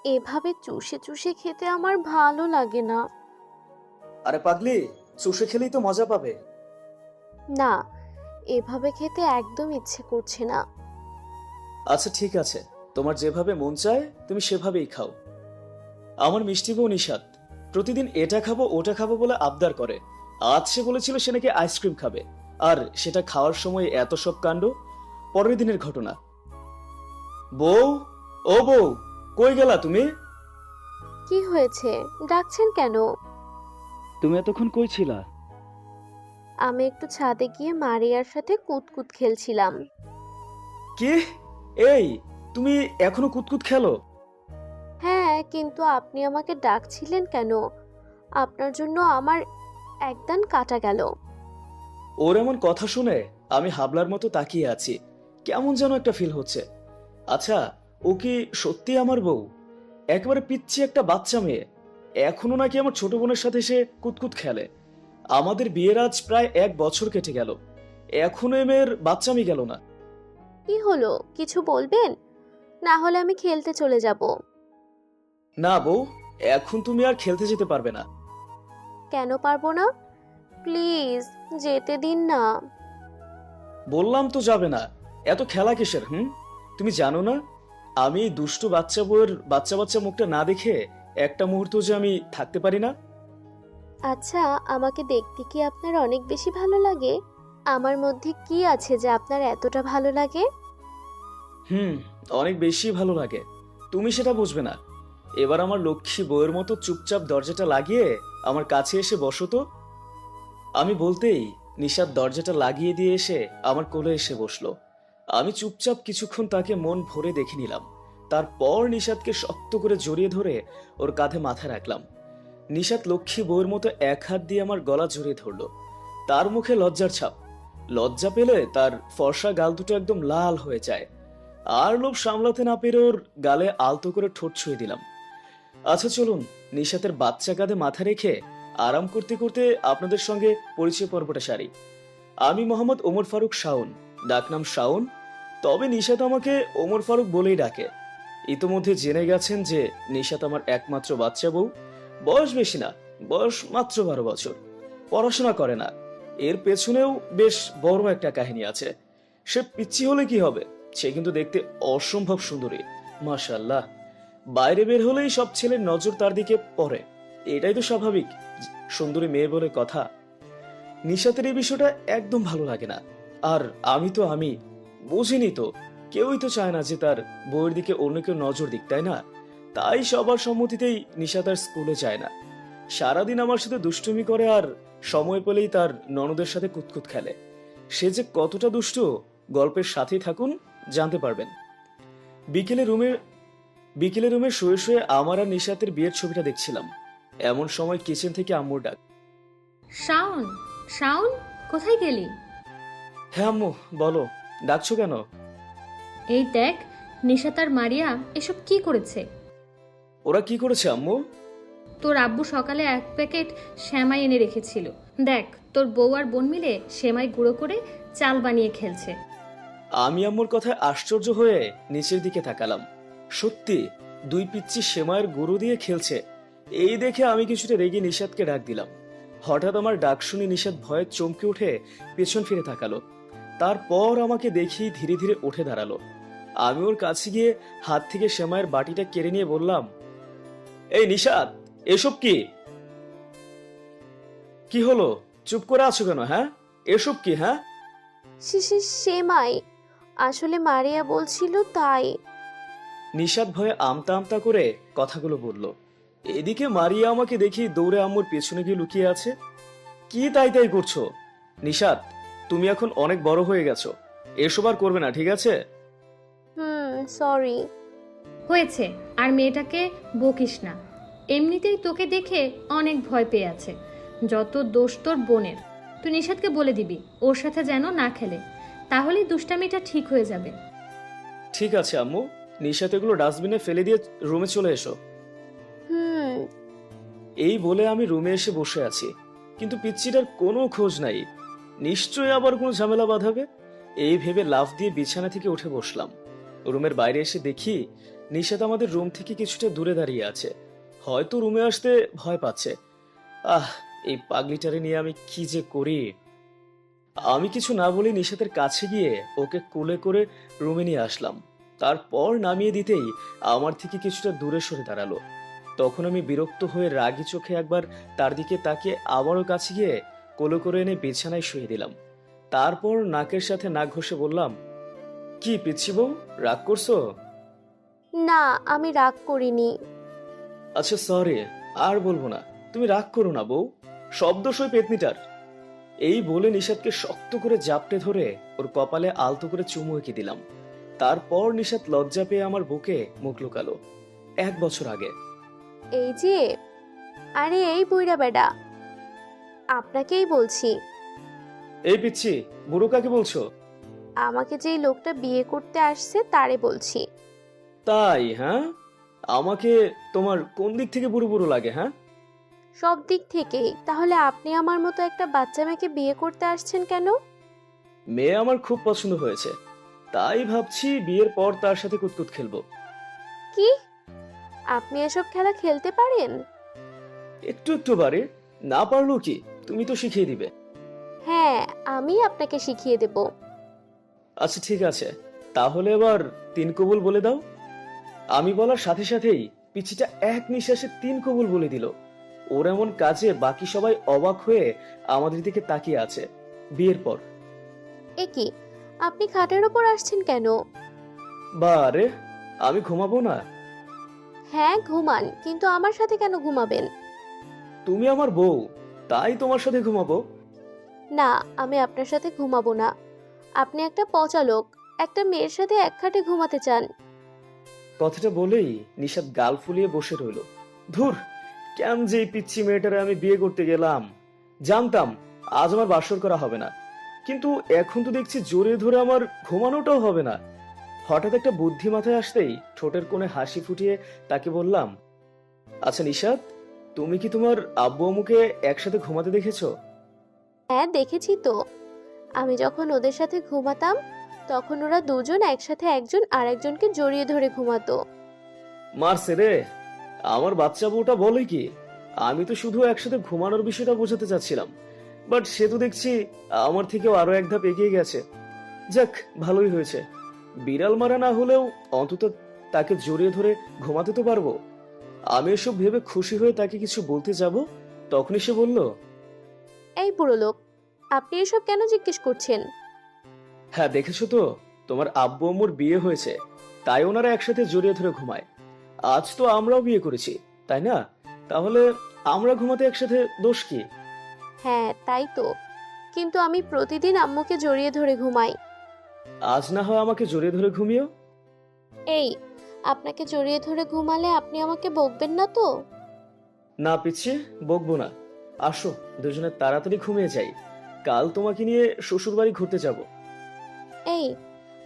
এভাবে চুষে চুষে খেতে আমার ভালো লাগে না। আরে পাগলি, চুষে খেলেই তো মজা পাবে। না, এভাবে খেতে একদম ইচ্ছে করছে না। আচ্ছা ঠিক আছে, তোমার যেভাবে মন চায় তুমি সেভাবেই খাও। আমার মিষ্টি বউ নিশাত প্রতিদিন এটা খাবো ওটা খাবো বলে আবদার করে। আজ সে বলেছিল সে নাকি আইসক্রিম খাবে, আর সেটা খাওয়ার সময় এত সব কাণ্ড। পরের দিনের ঘটনা। বউ, ও বউ, কই গেলা তুমি? কি হয়েছে, ডাকছেন কেন? তুমি এতক্ষণ কই ছিলা? আমি একটু ছাদে গিয়ে মারিয়ার সাথে কুতকুত খেলছিলাম। কি? এই, তুমি এখনো কুতকুত খেলো? হ্যাঁ, কিন্তু আপনি আমাকে ডাকছিলেন কেন? আপনার জন্য আমার একদান কাটা গেল। ওর এমন কথা শুনে আমি হাবলার মতো তাকিয়ে আছি। কেমন যেন একটা ফিল হচ্ছে। আচ্ছা, ও কি সত্যি আমার বউ? একেবারে পিচ্ছি একটা বাচ্চা মেয়ে। এখনো নাকি আমার ছোট বোনের সাথে সে কুতকুত খেলে। আমাদের বিয়ের আজ প্রায় 1 বছর কেটে গেল, এখনো এ মেয়ের বাচ্চামি গেল না। কি হলো, কিছু বলবেন? না হলে আমি খেলতে চলে যাব। না বউ, এখন তুমি আর খেলতে যেতে পারবে না। কেন পারবো না? প্লিজ, যেতে দিন না। বললাম তো যাবে না। এত খেলা কিসের? তুমি জানো না, আমি এই দুষ্টু বাচ্চা বউয়ের বাচ্চা বাচ্চা মুখটা না দেখে একটা মুহূর্ত যে আমি থাকতে পারি না। আচ্ছা, আমাকে দেখতে কি আপনার অনেক বেশি ভালো লাগে? আমার মধ্যে কি আছে যে আপনার এতটা ভালো লাগে? হুম, অনেক বেশি ভালো লাগে। তুমি সেটা বুঝবে না। এবার আমার লক্ষ্মী বউয়ের মতো চুপচাপ দরজাটা লাগিয়ে আমার কাছে এসে বসো তো। আমি বলতেই নিশাত দরজাটা লাগিয়ে দিয়ে এসে আমার কোলে এসে বসলো। আমি চুপচাপ কিছুক্ষণ তাকে মন ভরে দেখে নিলাম। তারপর নিশাতকে শক্ত করে জড়িয়ে ধরে ওর কাঁধে মাথা রাখলাম। নিশাত লক্ষ্মী বউয়ের মতো এক হাত দিয়ে আমার গলা জড়িয়ে ধরলো। তার মুখে লজ্জার ছাপ। লজ্জা পেলে তার ফর্সা গাল দুটো একদম লাল হয়ে যায়। আর লোভ সামলাতে না পেরে ওর গালে আলতো করে ঠোঁট ছুঁয়ে দিলাম। আচ্ছা চলুন, নিশাতের বাচ্চা কাঁধে মাথা রেখে আরাম করতে করতে আপনাদের সঙ্গে পরিচয় পর্বটা সারি। আমি মোহাম্মদ ওমর ফারুক শাওন, ডাকনাম শাওন। তবে নিশাত আমাকে ওমর ফারুক বলেই ডাকে। ইতোমধ্যে জেনে গেছেন যে নিশাত আমার একমাত্র বাচ্চা বউ। বয়স বেশি না, বয়স মাত্র 12 বছর। পড়াশোনা করে না। এর পেছনেও বেশ বড় একটা কাহিনী আছে। সে পিচ্ছি হলে কি হবে, সে কিন্তু দেখতে অসম্ভব সুন্দরী। মাশাআল্লাহ। বাইরে বের হলেই সব ছেলের নজর তার দিকে পড়ে। এটাই তো স্বাভাবিক, সুন্দরী মেয়ে বলে কথা। নিশাতের এই বিষয়টা একদম ভালো লাগে না। আর আমি বুঝিনি তো, কেউই তো চায় না যে তার বউয়ের দিকে অন্য কেউ নজর দিক, তাই না? তাই সবার সম্মতিতেই নিশা তার স্কুলে যায় না। সারাদিন আমার সাথে দুষ্টুমি করে, আর সময় পেলেই তার ননদের সাথে কুতকুত খেলে। সে যে কতটা দুষ্ট, গল্পের সাথেই থাকুন, জানতে পারবেন। বিকেলে রুমে বিকেলে রুমে শুয়ে শুয়ে আমার আর নিশাতের বিয়ের ছবিটা দেখছিলাম। এমন সময় কিচেন থেকে আম্মুর ডাক। শাওন, শাওন, কোথায় গেলি? হ্যাঁ আম্মু, বলো, ডাকছো কেন? এই দেখ, নিশাত আর মারিয়া এসব কি করেছে। ওরা কি করেছে আম্মু? তোর আব্বু সকালে 1 প্যাকেট সেমাই এনে রেখেছিল। দেখ, তোর বউ আর বোন মিলে সেমাই গুঁড়ো করে চাল বানিয়ে খেলছে। আমি আম্মুর কথায় আশ্চর্য হয়ে নিচের দিকে তাকালাম। সত্যি, দুই পিচ্চি সেমাইয়ের গুঁড়ো দিয়ে খেলছে। এই দেখে আমি কিছুটা রেগে নিশাতকে ডাক দিলাম। হঠাৎ আমার ডাক শুনে নিশাত ভয়ে চমকে উঠে পেছন ফিরে তাকালো। তারপর আমাকে দেখেই ধীরে ধীরে উঠে দাঁড়ালো। আমি ওর কাছে গিয়ে হাত থেকে সেমাইয়ের বাটিটা কেড়ে নিয়ে বললাম, এই নিশাত, এসব কি? কি হলো, চুপ করে আছো কেন? হ্যাঁ, এসব কি? হ্যাঁ, শিশির সেমাই, আসলে মারিয়া বলছিল তাই। নিশাত ভয়ে আমতা আমতা করে কথাগুলো বলল। এদিকে মারিয়া আমাকে দেখি দৌড়ে আম্মুর পেছনে গিয়ে লুকিয়ে আছে। কি তাই তাই করছো? নিশাত, তুমি এখন অনেক বড় হয়ে গেছো, এসব আর করবে না, ঠিক আছে? সরি। হয়েছে, আর মেয়েটাকে বকিস না। এমনিতেই তোকে দেখে অনেক ভয় পেয়ে আছে। যত দোষ তোর বোনের। তুই নিশাতকে বলে দিবি ওর সাথে যেন না খেলে, তাহলেই দুষ্টামিটা ঠিক হয়ে যাবে। ঠিক আছে আম্মু, নিশাত এগুলো ডাস্টবিনে ফেলে দিয়ে রুমে চলে এসো। হুম। এই বলে আমি রুমে এসে বসে আছি, কিন্তু পিচ্চিটার কোনো খোঁজ নাই। নিশ্চয়ই আবার কোনো ঝামেলা বাঁধাবে। এই ভেবে লাফ দিয়ে বিছানা থেকে উঠে বসলাম। রুমের বাইরে এসে দেখি নিশাত আমাদের রুম থেকে কিছুটা দূরে দাঁড়িয়ে আছে, হয়তো রুমে আসতে ভয় পাচ্ছে। এই পাগলিটারে নিয়ে আমি কি যে করি। আমি কিছু না বলে নিশাতের কাছে গিয়ে ওকে কোলে করে রুমে নিয়ে আসলাম। তারপর নামিয়ে দিতেই আমার থেকে কিছুটা দূরে সরে দাঁড়ালো। তখন আমি বিরক্ত হয়ে রাগী চোখে একবার তার দিকে তাকিয়ে আবারও কাছে গিয়ে কোলে করে এনে বিছানায় শুয়ে দিলাম। তারপর নাকের সাথে নাক ঘষে বললাম, কি পিচ্ছি বউ, রাগ করছো? না, আমি রাগ করিনি। আচ্ছা সরি, আর বলবো না। তুমি রাগ করো না বউ, শব্দ সই পেতনিটার। এই বলে নিশাতকে শক্ত করে জাপটে ধরে ওর কপালে আলতো করে চুমু এঁকে দিলাম। তারপর নিশাত লজ্জা পেয়ে আমার বুকে মুখ লুকালো। 1 বছর আগে। এই যে, আরে এই বুইড়া বেডা, আপনাকেই বলছি। এই পিচ্ছি, বুড়ো কাকে বলছো? আমাকে যেই লোকটা বিয়ে করতে আসছে তারে বলছি। তাই? হ্যাঁ, আমাকে তোমার কোন দিক থেকে বুড়ো বুড়ো লাগে? হ্যাঁ, সব দিক থেকেই। তাহলে আপনি আমার মতো একটা বাচ্চা মেয়েকে বিয়ে করতে আসছেন কেন? মেয়ে আমার খুব পছন্দ হয়েছে, তাই ভাবছি বিয়ের পর তার সাথে কুতকুত খেলবো। কি? আপনি এসব খেলা খেলতে পারেন? একটু একটু বারে, না পারলেও কি, তুমি তো শিখিয়ে দিবে। হ্যাঁ, আমি আপনাকে শিখিয়ে দেব। আচ্ছা ঠিক আছে, তাহলে এবার 3 কবুল বলে দাও। আমি বলার সাথে সাথেই পিচ্চিটা এক নিঃশ্বাসে 3 কবুল বলে দিল। ওর এমন কাজে বাকি সবাই অবাক হয়ে আমাদের দিকে তাকিয়ে আছে। বিয়ের পর। এ কি, আপনি খাটের ওপর আসছেন কেন? বারে, আমি ঘুমাবো না? হ্যাঁ ঘুমান, কিন্তু আমার সাথে কেন ঘুমাবেন? তুমি আমার বউ, তাই তোমার সাথে ঘুমাবো। না, আমি আপনার সাথে ঘুমাবো না। আপনি একটা পচা লোক, একটা মেয়ের সাথে এক খাটে ঘুমাতে চান। কথাটা বলেই নিশাত গাল ফুলিয়ে বসে রইল। ধুর, কেন যে এই পিচ্ছি মেয়েটারে আমি বিয়ে করতে গেলাম। জানতাম আজ আমার বাসর করা হবে না, কিন্তু এখন তো দেখছি জোরে ধরে আমার ঘুমানোটাও হবে না। হঠাৎ একটা বুদ্ধি মাথায় আসতেই ঠোঁটের কোণে হাসি ফুটিয়ে তাকে বললাম, আচ্ছা নিশাত, তুমি কি তোমার আব্বু আম্মুকে একসাথে ঘুমাতে দেখেছো? হ্যাঁ দেখেছি তো। আমি যখন ওদের সাথে ঘুমাতাম তখন ওরা দুজন একসাথে একজন আরেকজনকে জড়িয়ে ধরে ঘুমাতো। মারছে রে, আমার বাচ্চা বউটা বলে কি, আমি তো শুধু একসাথে ঘুমানোর বিষয়টা বোঝাতে চাচ্ছিলাম, বাট সে তো দেখছি আমার থেকেও আরো এক ধাপ এগিয়ে গেছে। যাক, ভালোই হয়েছে। বিড়াল মারা না হলেও অন্তত তাকে জড়িয়ে ধরে ঘুমাতে তো পারবো। আমি এসব ভেবে খুশি হয়ে তাকে কিছু বলতে যাব, তখনই সে বলল, এই বুড়ো লোক, আপনি এসব কেন জিজ্ঞেস করছেন? হ্যাঁ দেখেছো তো, তোমার আব্বু আম্মুর বিয়ে হয়েছে, তাই ওনারা একসাথে জড়িয়ে ধরে ঘুমায়। আজ তো আমরাও বিয়ে করেছি, তাই না? তাহলে আমরা ঘুমাতে একসাথে দোষ কি? হ্যাঁ তাই তো, কিন্তু আমি প্রতিদিন আম্মুকে জড়িয়ে ধরে ঘুমাই। আজ না হয় আমাকে জড়িয়ে ধরে ঘুমিও। এই, আপনাকে জড়িয়ে ধরে ঘুমালে আপনি আমাকে বকবেন না তো? না পিচ্ছি, বকবো না। আসো দুজনে তাড়াতাড়ি ঘুমিয়ে যাই, কাল তোমাকে নিয়ে শ্বশুর বাড়ি ঘুরতে যাব। এই,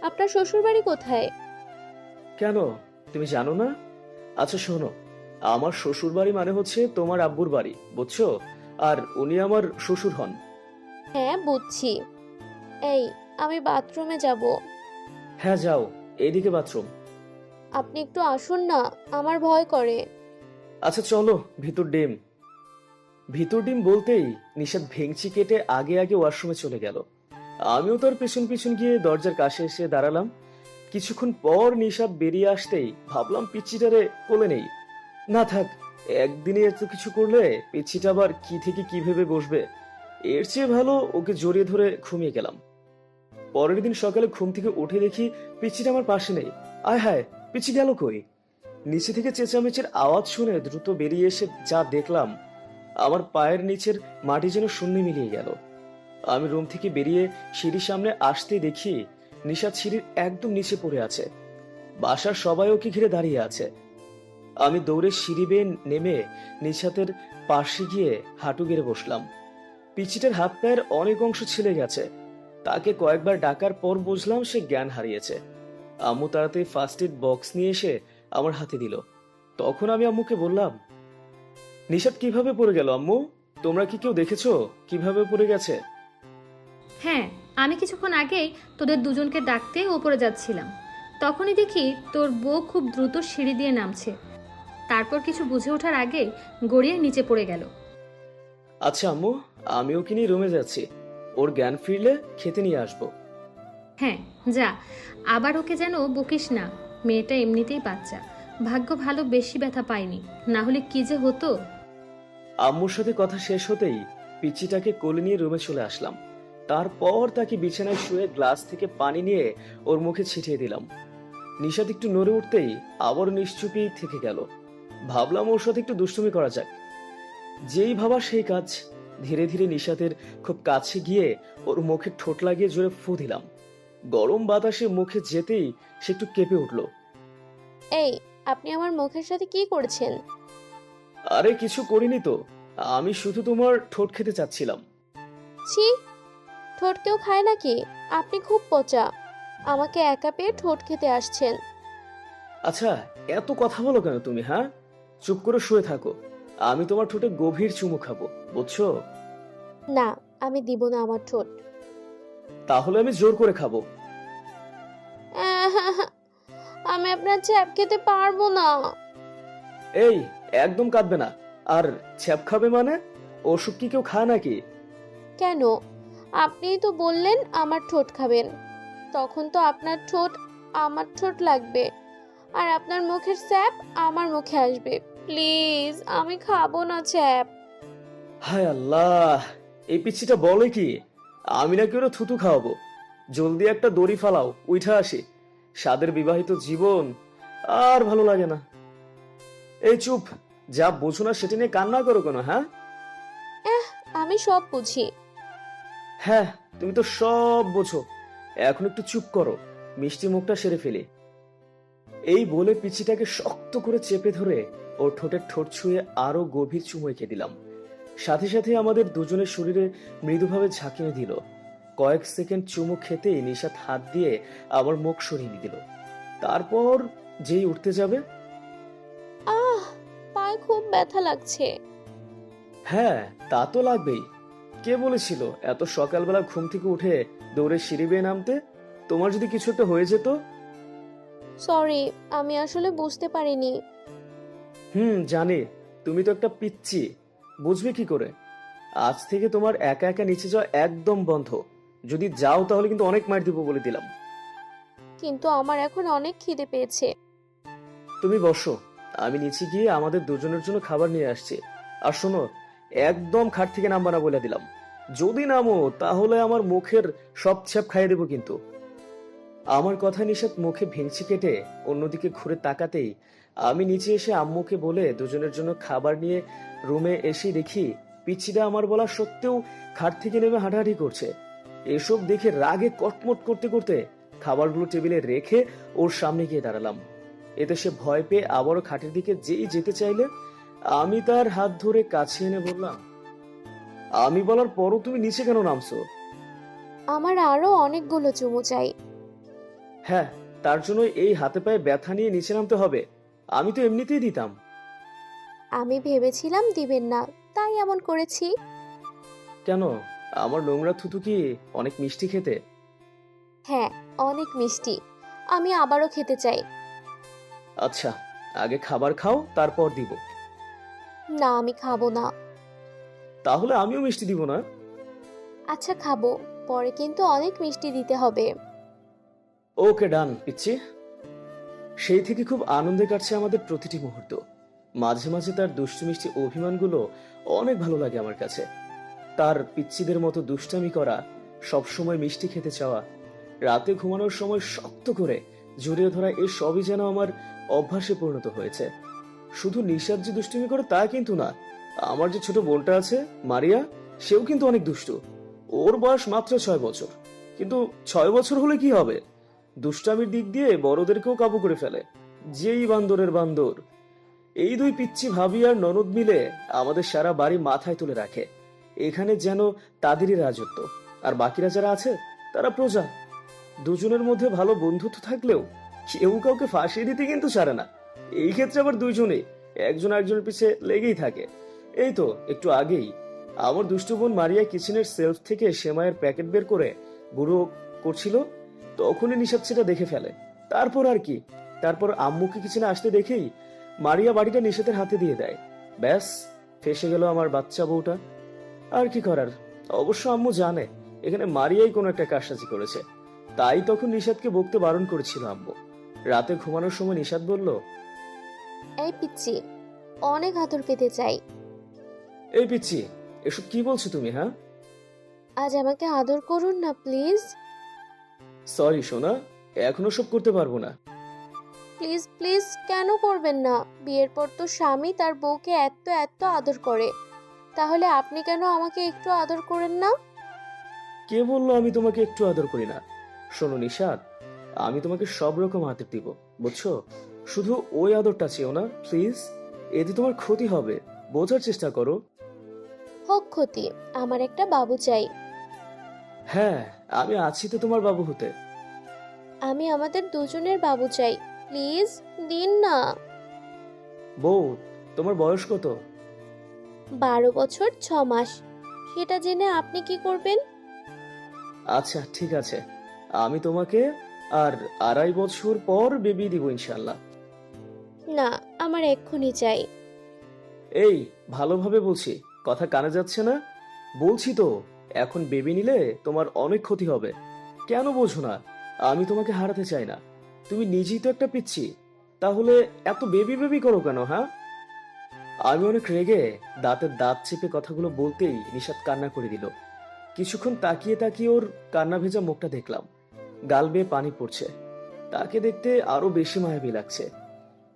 আপনার শ্বশুর বাড়ি কোথায়? কেন, তুমি জানো না? আচ্ছা শোনো, আমার শ্বশুর বাড়ি মানে হচ্ছে তোমার আব্বুর বাড়ি, বুঝছো? আর উনি আমার শ্বশুর হন। হ্যাঁ বুঝছি। এই, আমি বাথরুমে যাব। হ্যাঁ যাও, এইদিকে বাথরুম। আপনি একটু আসুন না, আমার ভয় করে। আচ্ছা চলো, ভিতর ডিম। ভিতর ডিম বলতেই নিশাত ভেঙচি কেটে আগে আগে ওয়াশরুমে চলে গেল। আমিও তার পেছন পেছন গিয়ে দরজার কাছে এসে দাঁড়ালাম। কিছুক্ষণ পর নিশাত বেরিয়ে আসতেই ভাবলাম পিচ্চিটারে কোলে নেই। না থাক, একদিনে এত কিছু করলে পিচ্চিটা আবার কি থেকে কি ভেবে বসবে। এর চেয়ে ভালো ওকে জড়িয়ে ধরে ঘুমিয়ে গেলাম। পরের দিন সকালে ঘুম থেকে উঠে দেখি পিচ্চিটা আমার পাশে নেই। আয় হায়, পিচ্চি গেল কই? নিচে থেকে চেঁচামেচির আওয়াজ শুনে দ্রুত বেরিয়ে এসে যা দেখলাম, আমার পায়ের নিচের মাটি যেন শূন্য মিলিয়ে গেল। আমি রুম থেকে বেরিয়ে সিঁড়ির সামনে আসতে দেখি নিশাত সিঁড়ির একদম নিচে পড়ে আছে। বাসার সবাই ওকে ঘিরে দাঁড়িয়ে আছে। আমি দৌড়ে সিঁড়ি বেয়ে নেমে নিশাতের পাশে গিয়ে হাঁটু গেড়ে বসলাম। পিচিটার হাত পায়ের অনেক অংশ ছিলে গেছে। তাকে কয়েকবার ডাকার পর বুঝলাম সে জ্ঞান হারিয়েছে। আম্মু তাড়াতাড়ি ফার্স্ট এড বক্স নিয়ে এসে আমার হাতে দিল। তখন আমি আম্মুকে বললাম, নিশাত কিভাবে পড়ে গেল আম্মু? তোমরা কি কেউ দেখেছো কিভাবে পড়ে গেছে? হ্যাঁ, আমি কিছুক্ষণ আগেই তোদের দুজনকে ডাকতে উপরে যাচ্ছিলাম, তখনই দেখি তোর বউ খুব দ্রুত সিঁড়ি দিয়ে নামছে। তারপর কিছু বুঝে ওঠার আগে গড়িয়ে নিচে পড়ে গেল। আচ্ছা আম্মু, আমি ওকে নিয়ে রুমে যাচ্ছি। ওর জ্ঞান ফিরলে খেতে নিয়ে আসবো। হ্যাঁ যা, আবার ওকে যেন বকিস না। মেয়েটা এমনিতেই বাচ্চা, ভাগ্য ভালো বেশি ব্যথা পায়নি, না হলে কি যে হতো। আম্মুর সাথে কথা শেষ হতেই পিচ্চিটাকে কোলে নিয়ে রুমে চলে আসলাম। তারপর তাকে বিছানায় শুয়ে গ্লাস থেকে পানি নিয়ে ওর মুখে ছিটিয়ে দিলাম। নিশাত একটু নড়ে উঠতেই আবার নিশ্চুপই থেকে গেল। ভাবলাম ওর সাথে একটু দুষ্টুমি করা যাক। যেই ভাবা সেই কাজ। ধীরে ধীরে নিশাতের খুব কাছে গিয়ে ওর মুখে ঠোঁট লাগিয়ে জোরে ফু দিলাম। গরম বাতাসে মুখে যেতেই সে একটু কেঁপে উঠল। এই, আপনি আমার মুখের সাথে কি করেছেন? আরে কিছু করিনি তো, আমি শুধু তোমার ঠোঁট খেতে চাচ্ছিলাম। ছি, ঠোঁট কেউ খায় নাকি? আপনি খুব পচা। আমাকে একা পেয়ে ঠোঁট খেতে আসছেন। আচ্ছা, এত কথা বলো কেন তুমি? হ্যাঁ, চুপ করে শুয়ে থাকো। আমি তোমার ঠোঁটে গভীর চুমু খাবো, বুঝছো? না, আমি দিব না আমার ঠোঁট। তাহলে আমি জোর করে খাবো। আমি আপনার চ্যাপ খেতে পারবো না। এই, একদম কাঁদবে না। আর ছ্যাপ খাবে মানে? ওসব কি কেউ খায় নাকি? কেন? আপনিই তো বললেন আমার ঠোঁট খাবেন। তখন তো আপনার ঠোঁট আমার ঠোঁট লাগবে, আর আপনার মুখের স্যাপ আমার মুখে আসবে। প্লিজ, আমি খাবো না চ্যাপ। হায় আল্লাহ, এই পিচ্ছিটা বলে কি? আমি নাকি ওরা থুতু খাওয়াবো? জলদি একটা দড়ি ফালাও, উঠা আসি। সাদের বিবাহিত জীবন আর ভালো লাগে না। এই চুপ, যা বোঝো না সেটা নিয়ে কান্না করো কেন? হ্যাঁ আমি সব বুঝি। হ্যাঁ, তুমি তো সব বোঝো। এখন একটু চুপ করো, মিষ্টি মুখটা সেরে ফেলি। এই বলে পিচিটাকে শক্ত করে চেপে ধরে ওর ঠোঁটের ঠোঁট ছুঁয়ে আরো গভীর চুমু এঁকে দিলাম। সাথে সাথে আমাদের দুজনের শরীরে মৃদুভাবে ঝাঁকিয়ে দিল। কয়েক সেকেন্ড চুমু খেতেই নিশাত হাত দিয়ে আমার মুখ সরিয়ে দিল। তারপর যেই উঠতে যাবে, আহ, পায়ে খুব ব্যথা লাগছে। হ্যাঁ তা তো লাগবেই। কে বলেছিল এত সকালবেলা ঘুম থেকে উঠে দৌড়ে সিঁড়ি বেয়ে নামতে? তোমার যদি কিছু একটা হয়ে যেত? সরি, আমি আসলে বুঝতে পারিনি। জানি। তুমি তো একটা পিচ্চি, বুঝবে কি করে? আজ থেকে তোমার একা একা নিচে যাওয়া একদম বন্ধ। যদি যাও তাহলে কিন্তু অনেক মার দিব বলে দিলাম। কিন্তু আমার এখন অনেক খিদে পেয়েছে। তুমি বসো, আমি নিচে গিয়ে আমাদের দুজনের জন্য খাবার নিয়ে আসছি। আর শোনো, একদম খাট থেকে নামবা না বলে দিলাম। যদি নামো তাহলে আমার মুখের সব ছ্যাপ খাইয়ে দেবো কিন্তু। আমার কথা নিষেধ মুখে ভেঙচি কেটে অন্যদিকে ঘুরে তাকাতেই আমি নিচে এসে আম্মুকে বলে দুজনের জন্য খাবার নিয়ে রুমে এসে দেখি পিচ্ছিটা আমার বলা সত্ত্বেও খাট থেকে নেমে হাঁটাহাঁটি করছে। এসব দেখে রাগে কটমট করতে করতে খাবারগুলো টেবিলে রেখে ওর সামনে গিয়ে দাঁড়ালাম। এতে সে ভয় পেয়ে আবারও খাটের দিকে যেই যেতে চাইলে আমি তার হাত ধরে কাছে এনে বললাম, আমি বলার পরও তুমি নিচে কেন নামছো? আমার আরো অনেকগুলো চুমু চাই। হ্যাঁ, তার জন্য এই হাতে পায়ে ব্যথা নিয়ে নিচে নামতে হবে? আমি তো এমনিতেই দিতাম। আমি ভেবেছিলাম দিবেন না, তাই এমন করেছি। কেন, আমার নোংরা থুতু কি অনেক মিষ্টি খেতে? হ্যাঁ, অনেক মিষ্টি। আমি আবারও খেতে চাই। আচ্ছা, আগে খাবার খাও, তারপর দিব। না, আমি খাবো না। তাহলে আমিও মিষ্টি দিব না? আচ্ছা, খাবো, পরে কিন্তু অনেক মিষ্টি দিতে হবে। ওকে ডান পিচ্ছি। সেই থেকে খুব আনন্দে কাটছে আমাদের প্রতিটি মুহূর্ত। মাঝে মাঝে তার দুষ্টু মিষ্টি অভিমানগুলো অনেক ভালো লাগে আমার কাছে। তার পিচ্ছিদের মতো দুষ্টামি করা, সবসময় মিষ্টি খেতে চাওয়া, রাতে ঘুমানোর সময় শক্ত করে জড়িয়ে ধরা, এই সবই যেন আমার অভ্যাসে পরিণত হয়েছে। শুধু নিশাদ যে দুষ্টুমি করে তা কিন্তু না, আমার যে ছোট বোনটা আছে মারিয়া, সেও কিন্তু অনেক দুষ্টু। ওর বয়স মাত্র 6 বছর, কিন্তু 6 বছর হলে কি হবে, দুষ্টামির দিক দিয়ে বড়দেরকেও কাবু করে ফেলে। যেই বান্দরের বান্দর। এই দুই পিচ্ছি ভাবি আর ননদ মিলে আমাদের সারা বাড়ি মাথায় তুলে রাখে। এখানে যেন তাদেরই রাজত্ব, আর বাকিরা যারা আছে তারা প্রজা। দুজনের মধ্যে ভালো বন্ধুত্ব থাকলেও কেউ কাউকে ফাঁসিয়ে দিতে কিন্তু ছাড়ে না। এই ক্ষেত্রে আবার দুইজনেই একজন একজনের পিছে লেগেই থাকে। এই তো একটু আগেই আমার দুষ্টু বোন মারিয়া কিচেনের সেলফ থেকে সেমাইয়ের প্যাকেট বের করে গুঁড়ো করছিল, তখনই নিশাদ সেটা দেখে ফেলে। তারপর আর কি, তারপর আম্মুকে কিচেনে আসতে দেখেই মারিয়া বাড়িটা নিশাতের হাতে দিয়ে দেয়। ব্যাস, ফেসে গেল আমার বাচ্চা বউটা। আর কি করার, অবশ্য আম্মু জানে এখানে মারিয়াই কোনো একটা কারসাজি করেছে, তাই তখন নিশাতকে বকতে বারণ করেছিল আম্মু। রাতে ঘুমানোর সময় নিশাত বলল, এই পিচ্ছি, অনেক আদর পেতে চাই। এই পিচ্ছি, এসব কি বলছো তুমি? হ্যাঁ, আজ আমাকে আদর করুন না প্লিজ। সরি সোনা, এখনো সব করতে পারবো না। প্লিজ প্লিজ, কেন করবেন না? বিয়ের পর তো স্বামী তার বউকে এত এত আদর করে, তাহলে আপনি কেন আমাকে একটু আদর করেন না? কে বললো আমি তোমাকে একটু আদর করি না? শোনো নিশাত, আমি তোমাকে সব রকম আদর দিব, বুঝছো? শুধু ওই আদরটা চেও না প্লিজ, এতে তোমার ক্ষতি হবে, বোঝার চেষ্টা করো। হোক ক্ষতি, আমার একটা বাবু চাই। হ্যাঁ, আমি আছি তো তোমার বাবু হতে। আমি আমাদের দুজনের বাবু চাই, প্লিজ দিন না। বউ, তোমার বয়স কত? 12 বছর 6 মাস। সেটা জেনে আপনি কি করবেন? আচ্ছা ঠিক আছে, আমি তোমাকে আর 2.5 বছর পর বেবি দিব ইনশাল্লাহ। না, আমার এক্ষুনি চাই। এই, ভালোভাবে বলছি, কথা কানে যাচ্ছে না? বলছি তো, এখন বেবি নিলে তোমার অনেক ক্ষতি হবে। কেন বোঝো না? আমি তোমাকে হারাতে চাই না। তুমি নিজেই তো একটা পিচ্ছি, তাহলে এত বেবি বেবি করো কেন? হ্যাঁ, আমি অনেক রেগে দাঁতের দাঁত চেপে কথাগুলো বলতেই নিশাত কান্না করে দিল। কিছুক্ষণ তাকিয়ে তাকিয়ে ওর কান্না ভেজা মুখটা দেখলাম, গাল বেয়ে পানি পড়ছে। তাকে দেখতে আরো বেশি মায়াবী লাগছে।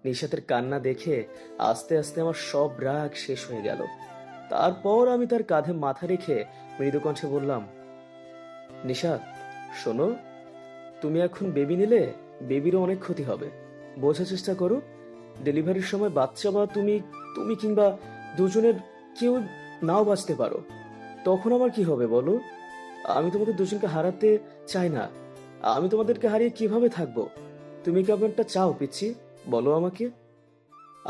নিশাতের কান্না দেখে আস্তে আস্তে আমার সব রাগ শেষ হয়ে গেল। তারপর আমি তার কাঁধে মাথা রেখে মৃদু কণ্ঠে বললাম, নিশাত শোনো, তুমি এখন বেবি নিলে বেবিরও অনেক ক্ষতি হবে, বোঝার চেষ্টা করো। ডেলিভারির সময় বাচ্চা বা তুমি তুমি কিংবা দুজনের কেউ নাও বাঁচতে পারো, তখন আমার কি হবে বলো? আমি তোমাদের দুজনকে হারাতে চাই না। আমি তোমাদেরকে হারিয়ে কিভাবে থাকবো? তুমি কেমনটা চাও পিচ্ছি, বলো আমাকে।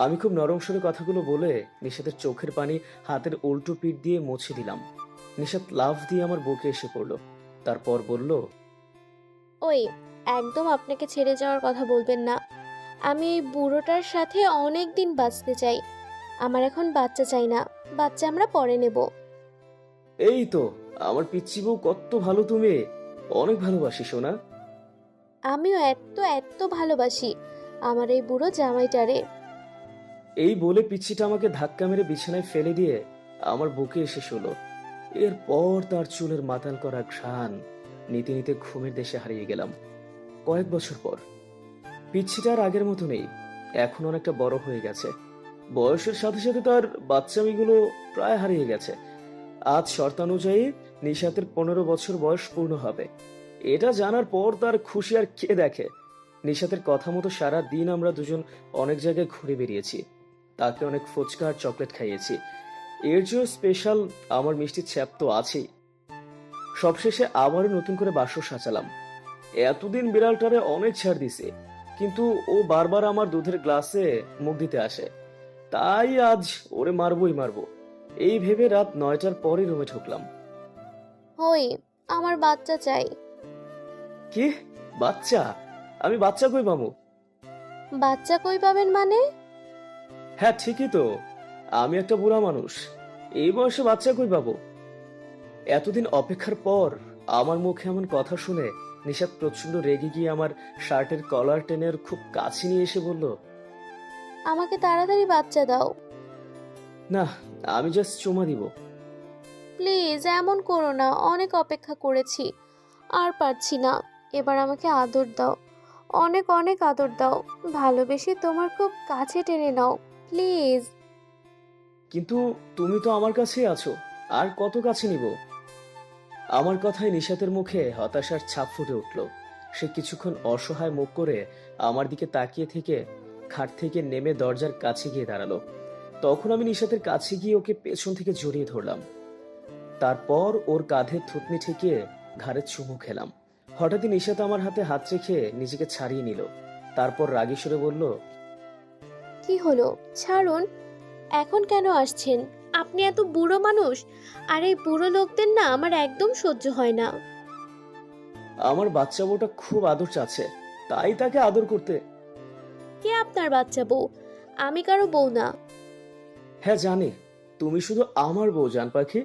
আমি খুব নরম স্বরে কথাগুলো বলে নিশাতের চোখের পানি হাতের উল্টো পিঠ দিয়ে মুছে দিলাম। নিশাত লাফ দিয়ে আমার বুকে এসে পড়লো, তারপর বলল, ওই, একদম আপনাকে ছেড়ে যাওয়ার কথা বলবেন না। আমি এই বুড়োটার সাথে অনেক দিন বাঁচতে চাই। আমার এখন বাচ্চা চাই না, বাচ্চা আমরা পরে নেব। এই তো আমার পিচ্ছি বউ, কত ভালো তুমি, অনেক ভালোবাসি সোনা। আমিও এত এত ভালোবাসি আমার এই বুড়ো জামাইটারে। এই বলে পিচ্ছিটা আমাকে ধাক্কা মেরে বিছানায় ফেলে দিয়ে আমার বুকে এসে শুলো। এরপর তার চুলের মাতাল করা ঘ্রাণ নিতে নিতে ঘুমের দেশে হারিয়ে গেলাম। কয়েক বছর পর পিচ্ছিটা আর আগের মতো নেই, এখন অনেকটা বড় হয়ে গেছে। বয়সের সাথে সাথে তার বাচ্চামিগুলো প্রায় হারিয়ে গেছে। আজ শর্তানুযায়ী নিশাতের 15 বছর বয়স পূর্ণ হবে। এটা জানার পর তার খুশি আর কে দেখে। নিশাতের কথা মতো সারা দিন আমরা দুজন অনেক জায়গায় ঘুরে বেরিয়েছি, তাকে অনেক ফুচকা আর চকলেট খাইয়েছি। এর জন্য স্পেশাল আমার মিষ্টি ছ্যাপ তো আছেই। সবশেষে আবারও নতুন করে বাসর সাজালাম। এতদিন বিড়ালটারে অনেক ছাড় দিছে, কিন্তু ও বারবার আমার দুধের গ্লাসে মুখ দিতে আসে, তাই আজ ওরে মারবই মারবো। এই ভেবে রাত 9টার পরে রুমে ঢুকলাম। হই, আমার বাচ্চা চাই। কি? বাচ্চা? আমি বাচ্চা কই পাবো? বাচ্চা কই পাবেন মানে? হ্যাঁ ঠিকই তো, আমি একটা বুড়া মানুষ, এই বয়সে বাচ্চা কই পাবো? এতদিন অপেক্ষার পর আমার মুখে এমন কথা শুনে নিশাত প্রচন্ড রেগে গিয়ে আমার শার্টের কলার টেনে ওর খুব কাছে নিয়ে এসে বলল, আমাকে তাড়াতাড়ি বাচ্চা দাও। না, আমি জাস্ট চুমা দিব। প্লিজ এমন করো না, অনেক অপেক্ষা করেছি, আর পারছি না। এবার আমাকে আদর দাও, অনেক অনেক আদর দাও। ভালোবেসে তোমার খুব কাছে টেনে নাও প্লিজ। কিন্তু তুমি তো আমার কাছেই আছো, আর কত কাছে নিব? আমার কথায় নিশাতের মুখে হতাশার ছাপ ফুটে উঠল। সে কিছুক্ষণ অসহায় মুখ করে আমার দিকে তাকিয়ে থেকে খাট থেকে নেমে দরজার কাছে গিয়ে দাঁড়ালো। তখন আমি নিশাতের কাছে গিয়ে ওকে পেছন থেকে জড়িয়ে ধরলাম। তারপর ওর কাঁধে থুতনি ঠেকিয়ে ঘাড়ে চুমু খেলাম। হঠাৎই নিশাত আমার হাতে হাত রেখে নিজেকে ছাড়িয়ে নিল। তারপর রাগী সুরে বলল, কি হলো? ছাড়ুন। এখন কেন আসছেন? আপনি এত বুড়ো মানুষ, আর এই বুড়ো লোকদের না, আমার একদম সহ্য হয় না। আমার বাচ্চা বউটা খুব আদর চাচ্ছে, তাই তাকে আদর করতে। কে আপনার বাচ্চা বউ? আমি কারো বউ না। হ্যাঁ জানি, তুমি শুধু আমার বউ জান পাখি।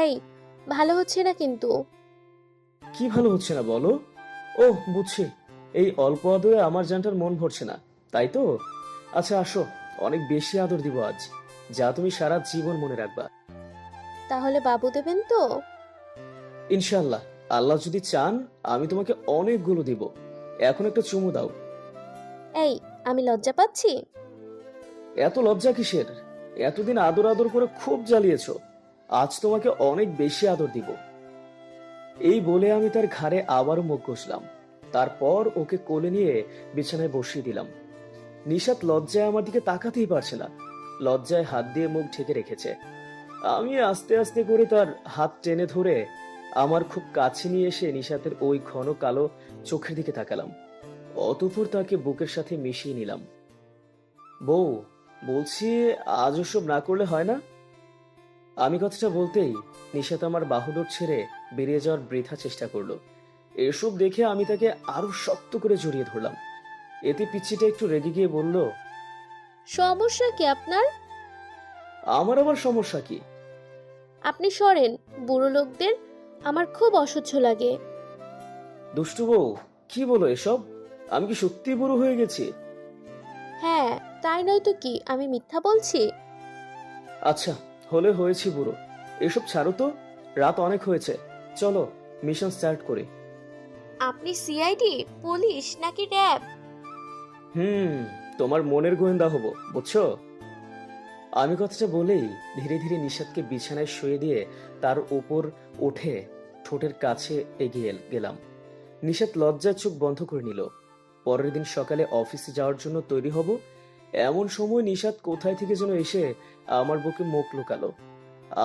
এই, ভালো হচ্ছে না কিন্তু। কি ভালো হচ্ছে না বলো? ও বুঝছি, এই অল্প আদরে আমার জানটার মন ভরছে না, তাই তো? আচ্ছা আসো, অনেক বেশি আদর দিব আজ, যা তুমি সারা জীবন মনে রাখবা। তাহলে বাবু দেবেন তো? ইনশাল্লাহ, আল্লাহ যদি চান আমি তোমাকে অনেকগুলো দিব। এখন একটা চুমু দাও। এই, আমি লজ্জা পাচ্ছি? এত লজ্জা কিসের? এতদিন আদর আদর করে খুব জ্বালিয়েছো, আজ তোমাকে অনেক বেশি আদর দিব। এই বলে আমি তার ঘাড়ে আবারও মুখ ঘষলাম, তারপর ওকে কোলে নিয়ে বিছানায় বসিয়ে দিলাম। নিশাত লজ্জায় আমার দিকে তাকাতেই পারছে না, লজ্জায় হাত দিয়ে মুখ ঢেকে রেখেছে। আমি আস্তে আস্তে করে তার হাত টেনে ধরে আমার খুব কাছে নিয়ে এসে নিশাতের ওই ঘন কালো চোখের দিকে তাকালাম, অতঃপর তাকে বুকের সাথে মিশিয়ে নিলাম। বউ, বলছি আজ ওসব না করলে হয় না? আমি কথাটা বলতেই নিশাত আমার বাহুডোর ছেড়ে বেরিয়ে যাওয়ার বৃথা চেষ্টা করলো। এসব দেখে আমি তাকে আরো শক্ত করে জড়িয়ে ধরলাম। এতে পিচ্ছিটা একটু রেগে গিয়ে বলল, সমস্যা কি আপনার? আমার আবার সমস্যা কি? আপনি সরেন, বুড়ো লোকদের আমার খুব অসহ্য লাগে। দুষ্টু বউ, কি বলো এসব? আমি কি সত্যি বুড়ো হয়ে গেছি? হ্যাঁ, তাই নয় তো কি, আমি মিথ্যা বলছি? আচ্ছা, হলে হয়েছি বুড়ো, এসব ছাড়ো তো, রাত অনেক হয়েছে, চলো মিশন স্টার্ট করি। আপনি সিআইডি, পুলিশ নাকি র্যাব? তোমার মনের গোয়েন্দা হব, বুঝছো? আমি কথাটা বলেই ধীরে ধীরে নিশাতকে বিছানায় শুয়ে দিয়ে তার উপর উঠে ঠোঁটের কাছে এগিয়ে গেলাম। নিশাত লজ্জায় চোখ বন্ধ করে নিল। পরের দিন সকালে অফিসে যাওয়ার জন্য তৈরি হব, এমন সময় নিশাত কোথায় থেকে যেন এসে আমার বুকে মুখ লুকালো।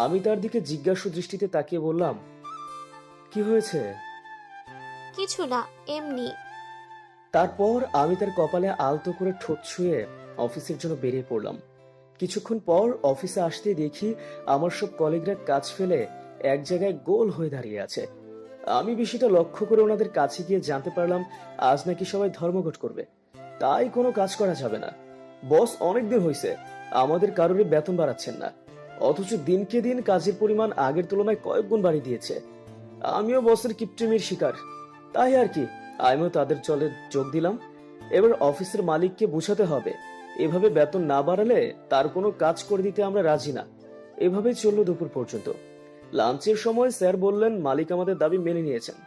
আমি তার দিকে জিজ্ঞাসু দৃষ্টিতে তাকিয়ে বললাম, কি হয়েছে? কিছু না, এমনি। তারপর আমি তার কপালে আলতো করে ঠোঁট ছুঁয়ে অফিসের জন্য বেরিয়ে পড়লাম। কিছুক্ষণ পর অফিসে আসতে দেখি আমার সব কলিগরা কাজ ফেলে এক জায়গায় গোল হয়ে দাঁড়িয়ে আছে। আমি বিষয়টা লক্ষ্য করে ওনাদের কাছে গিয়ে জানতে পারলাম আজ নাকি সবাই ধর্মঘট করবে, তাই কোনো কাজ করা যাবে না। বস অনেকদিন হয়েছে আমাদের কারোরই বেতন বাড়াচ্ছেন না, অথচ দিনকে দিন কাজের পরিমাণ আগের তুলনায় কয়েক গুণ বাড়িয়ে দিয়েছে। আমিও বসের কিপটেমির শিকার, তাই আর কি আমিও তাদের চলে যোগ দিলাম। এবার অফিসের মালিককে বোঝাতে হবে এভাবে বেতন না বাড়ালে তার কোনো কাজ করে দিতে আমরা রাজি না। এভাবেই চললো দুপুর পর্যন্ত। লাঞ্চের সময় স্যার বললেন মালিক আমাদের দাবি মেনে নিয়েছেন।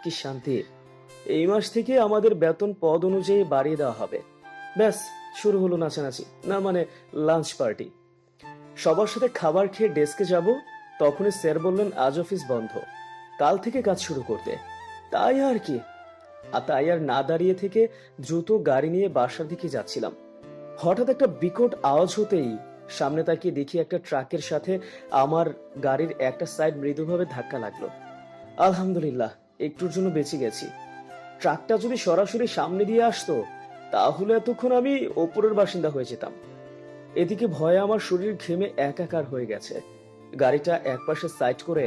কি শান্তি! এই মাস থেকে আমাদের বেতন পদ অনুযায়ী বাড়িয়ে দেওয়া হবে। ব্যাস, শুরু হলো নাচানাচি, না মানে লাঞ্চ পার্টি। সবার সাথে খাবার খেয়ে ডেস্কে যাব, তখনই স্যার বললেন আজ অফিস বন্ধ, কাল থেকে কাজ শুরু করতে। তাই আর কি, তাই আর না দাঁড়িয়ে থেকে দ্রুত গাড়ি নিয়ে বাসার দিকে যাচ্ছিলাম। হঠাৎ একটা বিকট আওয়াজ হতেই সামনে তাকিয়ে দেখি একটা ট্রাকের সাথে আমার গাড়ির একটা সাইড মৃদুভাবে ধাক্কা লাগলো। আলহামদুলিল্লাহ, একটুর জন্য বেঁচে গেছি। ট্রাকটা যদি সরাসরি সামনে দিয়ে আসতো তাহলে এতক্ষণ আমি ওপরের বাসিন্দা হয়ে যেতাম। এদিকে ভয়ে আমার শরীর ঘেমে একাকার হয়ে গেছে। গাড়িটা একপাশে সাইড করে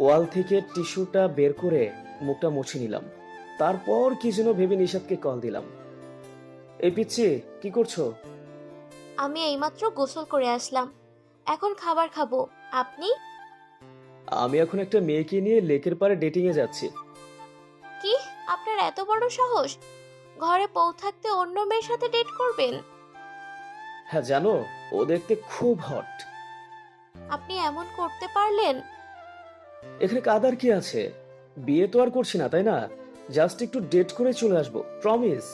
ওয়াল থেকে টিস্যুটা বের করে মুখটা মুছে নিলাম। তারপর কি যেন ভেবে নিশাতকে কল দিলাম। এই পিচ্ছি, কি করছো? আমি এইমাত্র গোসল করে আসলাম, এখন খাবার খাবো। আপনি? আমি এখন একটা মেয়েকে নিয়ে লেকের পাড়ে ডেটিং এ যাচ্ছি। কি, আপনার এত বড় সাহস? ঘরে বউ থাকতে অন্য মেয়ের সাথে ডেট করবেন? হ্যাঁ জানো, ও দেখতে খুব হট। আপনি এমন করতে পারলেন? এখানে কাদার কি আছে? বিয়ে তো আর করছি না, তাই না? জাস্ট একটু ডেট করে চলে আসবো, প্রমিস।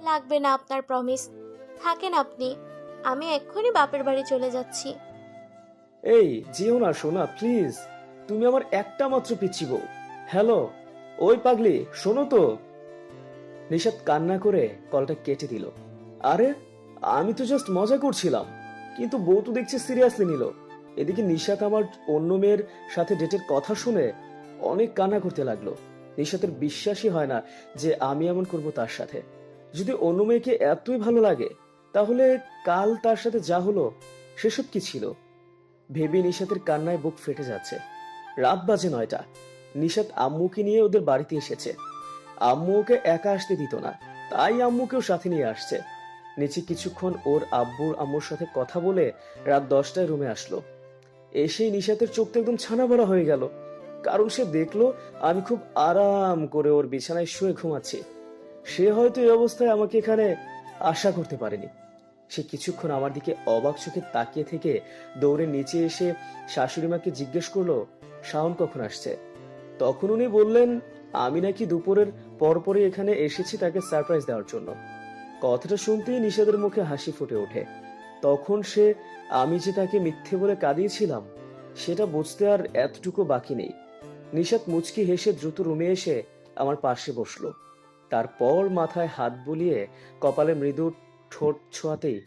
লাগবে না আপনার প্রমিস, থাকেন আপনি, আমি এক্ষুনি বাপের বাড়ি চলে যাচ্ছি। এই যেও না সোনা, প্লিজ, তুমি আমার একটা মাত্র পিচ্ছি বউ। হ্যালো, ওই পাগলি, শোনো তো। নিশাত কান্না করে কলটা কেটে দিল। আরে আমি তো জাস্ট মজা করছিলাম, কিন্তু বউ তো দেখছি সিরিয়াসলি নিল। এদিকে নিশাত আমার অন্য মেয়ের সাথে ডেটের কথা শুনে অনেক কান্না করতে লাগলো। নিশাতের বিশ্বাসই হয় না যে আমি এমন করব তার সাথে। যদি অন্য মেয়েকে এতই ভালো লাগে তাহলে কাল তার সাথে যা হলো সেসব কি ছিল? ভেবে নিশাতের কান্নায় বুক ফেটে যাচ্ছে। রাত বাজে 9টা। নিশাত আম্মুকে নিয়ে ওদের বাড়িতে এসেছে। আম্মু ওকে একা আসতে দিত না, তাই আম্মুকেও সাথে নিয়ে আসছে। নিচে কিছুক্ষণ ওর আব্বুর আম্মুর সাথে কথা বলে রাত 10টায় রুমে আসলো। এসেই নিশাতের চোখ তো একদম ছানা বড়া হয়ে গেল, কারণ সে দেখলো আমি খুব আরাম করে ওর বিছানায় শুয়ে ঘুমাচ্ছি। সে হয়তো এই অবস্থায় আমাকে এখানে আশা করতে পারেনি। সে কিছুক্ষণ আমার দিকে অবাক চোখে তাকিয়ে থেকে দৌড়ে নিচে এসে শাশুড়ি মাকে জিজ্ঞেস করলো শাওন কখন আসছে। তখন উনি বললেন আমি নাকি দুপুরের পরপরই এখানে এসেছি তাকে সারপ্রাইজ দেওয়ার জন্য। কথাটা শুনতেই নিশাদের মুখে হাসি ফুটে ওঠে। তখন সে আমি যে তাকে মিথ্যে বলে কাঁদিয়েছিলাম সেটা বুঝতে আর এতটুকু বাকি নেই। নিশাত মুচকি হেসে দ্রুত রুমে এসে আমার পাশে বসলো। তারপর মাথায় হাত বুলিয়ে কপালে মৃদু ঠোঁট ছোঁয়াতেই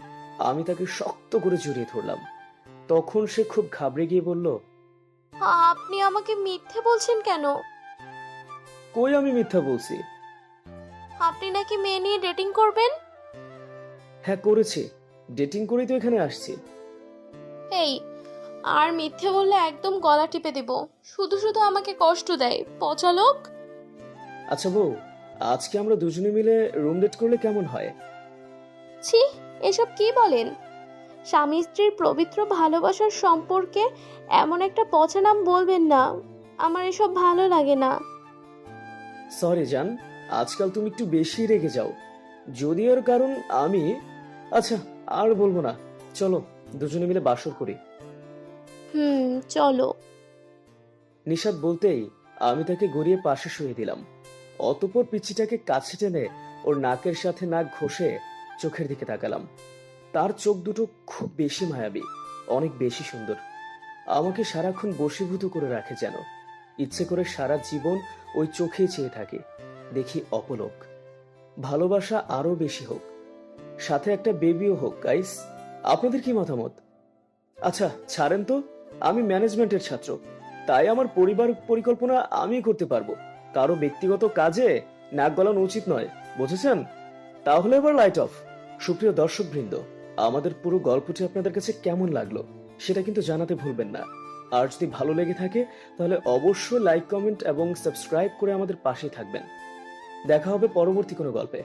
আমি তাকে শক্ত করে জড়িয়ে ধরলাম। তখন সে খুব ঘাবড়ে গিয়ে বলল, আপনি আমাকে মিথ্যে বলছেন কেন? কই আমি মিথ্যা বলছি? আপনি নাকি মেয়ে নিয়ে ডেটিং করবেন? হ্যাঁ করেছি, ডেটিং করেই তো এখানে আসছি। এই, আর মিথ্যে বললে একদম গলা টিপে দেব। শুধু শুধু আমাকে কষ্ট দেয়, পচা লোক। আচ্ছা বউ, আজকে আমরা দুজনে মিলে রুম ডেট করলে কেমন হয়? ছি, এসব কি বলেন? স্বামী স্ত্রীর পবিত্র ভালোবাসার সম্পর্কে এমন একটা পচা নাম বলবেন না। আমার এসব ভালো লাগে না। সরি জান, আজকাল তুমি একটু বেশি রেগে যাও। যদি এর কারণ আমি, আচ্ছা আর বলবো না, চলো দুজনে মিলে বাসর করি। চলো। নিশাত বলতেই আমি তাকে গড়িয়ে পাশে শুয়ে দিলাম। অতঃপর পিচ্চিটাকে কাছে টেনে ওর নাকের সাথে নাক ঘষে চোখের দিকে তাকালাম। তার চোখ দুটো খুব বেশি মায়াবী, অনেক বেশি সুন্দর। আমাকে সারাক্ষণ বশীভূত করে রাখে যেন। ইচ্ছে করে সারা জীবন ওই চোখে চেয়ে থাকে। দেখি অপলক। ভালোবাসা আরো বেশি হোক, সাথে একটা বেবিও হোক। গাইস, আপনাদের কি মতামত? আচ্ছা ছাড়েন তো, আমি ম্যানেজমেন্টের ছাত্র, তাই আমার পরিবার পরিকল্পনা আমি করতে পারবো। কারো ব্যক্তিগত কাজে নাক গলানো উচিত নয়, বুঝেছেন? তাহলে এবার লাইট অফ। সুপ্রিয় দর্শকবৃন্দ, আমাদের পুরো গল্পটি আপনাদের কাছে কেমন লাগলো সেটা কিন্তু জানাতে ভুলবেন না। আর যদি ভালো লেগে থাকে তাহলে অবশ্যই লাইক, কমেন্ট এবং সাবস্ক্রাইব করে আমাদের পাশেই থাকবেন। দেখা হবে পরবর্তী কোনো গল্পে।